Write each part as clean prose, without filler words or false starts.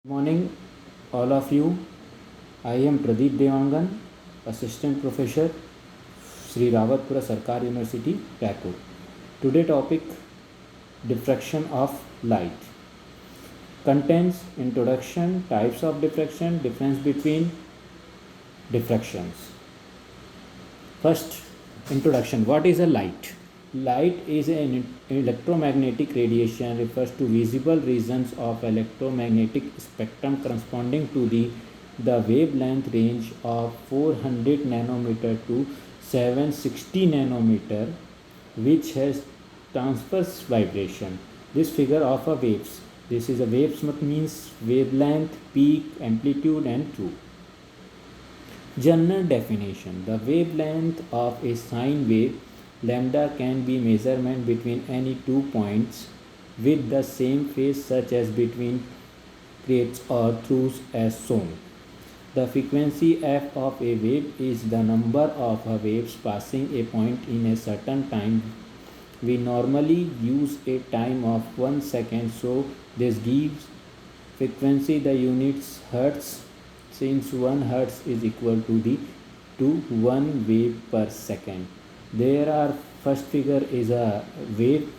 Morning, all of you. I am Pradeep Devangan, Assistant Professor, Sri Rawatpura Sarkar University, Raipur. Today topic diffraction of light. Contains introduction, types of diffraction, difference between diffractions. First, introduction. What is a light? Light is an electromagnetic radiation, refers to visible regions of electromagnetic spectrum corresponding to the wavelength range of 400 nanometer to 760 nanometer, which has transverse vibration. This figure of a waves. This is a waves means wavelength, peak, amplitude and true. General definition. The wavelength of a sine wave lambda can be measurement between any 2 points with the same phase, such as between creates or throughs as shown. The frequency f of a wave is the number of waves passing a point in a certain time. We normally use a time of 1 second, so this gives frequency the units hertz, since 1 hertz is equal to 1 wave per second. There are first figure is a wave,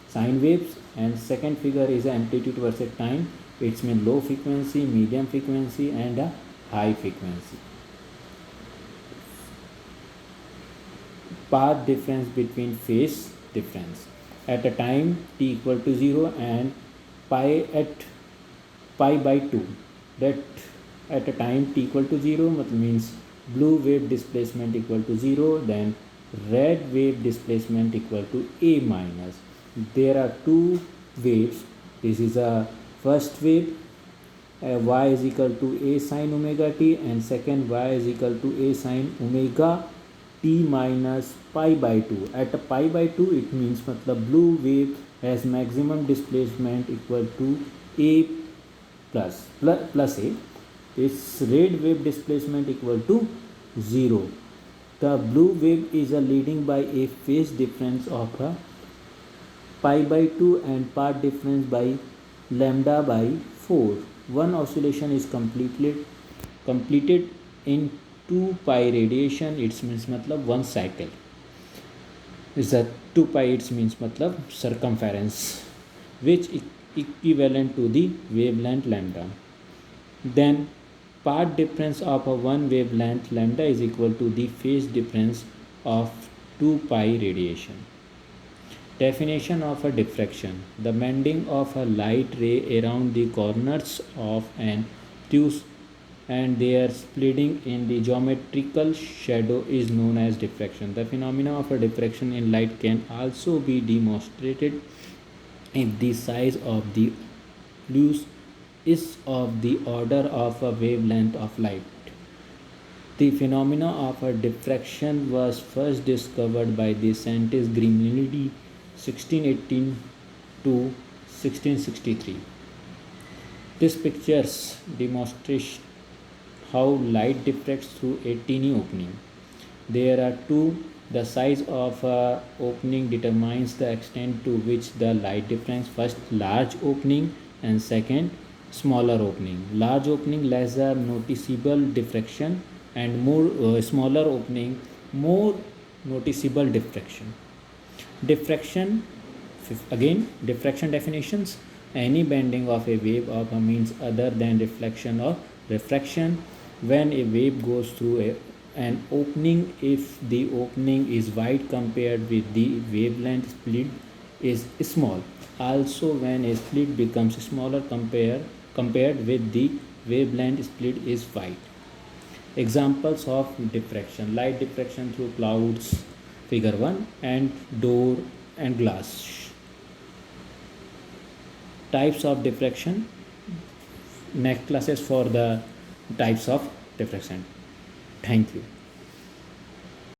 sine waves, and second figure is amplitude versus time. It's mean low frequency, medium frequency and a high frequency. Path difference between phase difference. At a time t equal to 0 and pi at pi by 2, that at a time t equal to 0 means blue wave displacement equal to 0, then red wave displacement equal to a minus. There are two waves. This is a first wave, y is equal to a sine omega t, and second y is equal to a sine omega t minus pi by 2. At a pi by 2 it means blue wave has maximum displacement equal to a plus a. Its red wave displacement equal to 0. The blue wave is leading by a phase difference of pi by 2 and path difference by lambda by 4. One oscillation is completed in 2 pi radiation. It means one cycle. Is that 2 pi? It means circumference, which equivalent to the wavelength lambda. Then path difference of a one wavelength lambda is equal to the phase difference of 2 pi radiation. Definition of a diffraction. The bending of a light ray around the corners of an obtuse and their splitting in the geometrical shadow is known as diffraction. The phenomena of a diffraction in light can also be demonstrated if the size of the obtuse is of the order of a wavelength of light. The phenomena of a diffraction was first discovered by the scientist Grimaldi 1618 to 1663. This pictures demonstrates how light diffracts through a tiny opening. There are two. The size of a opening determines the extent to which the light diffracts. First, large opening, and second, smaller opening. Large opening, lesser noticeable diffraction, and more smaller opening, more noticeable diffraction. Diffraction, again diffraction definitions. Any bending of a wave of a means other than reflection or refraction. When a wave goes through an opening, if the opening is wide compared with the wavelength, split is small. Also, when a split becomes smaller compared with the wavelength, split is wide. Examples of diffraction: light diffraction through clouds, figure 1, and door and glass. Types of diffraction. Next classes for the types of diffraction. Thank you.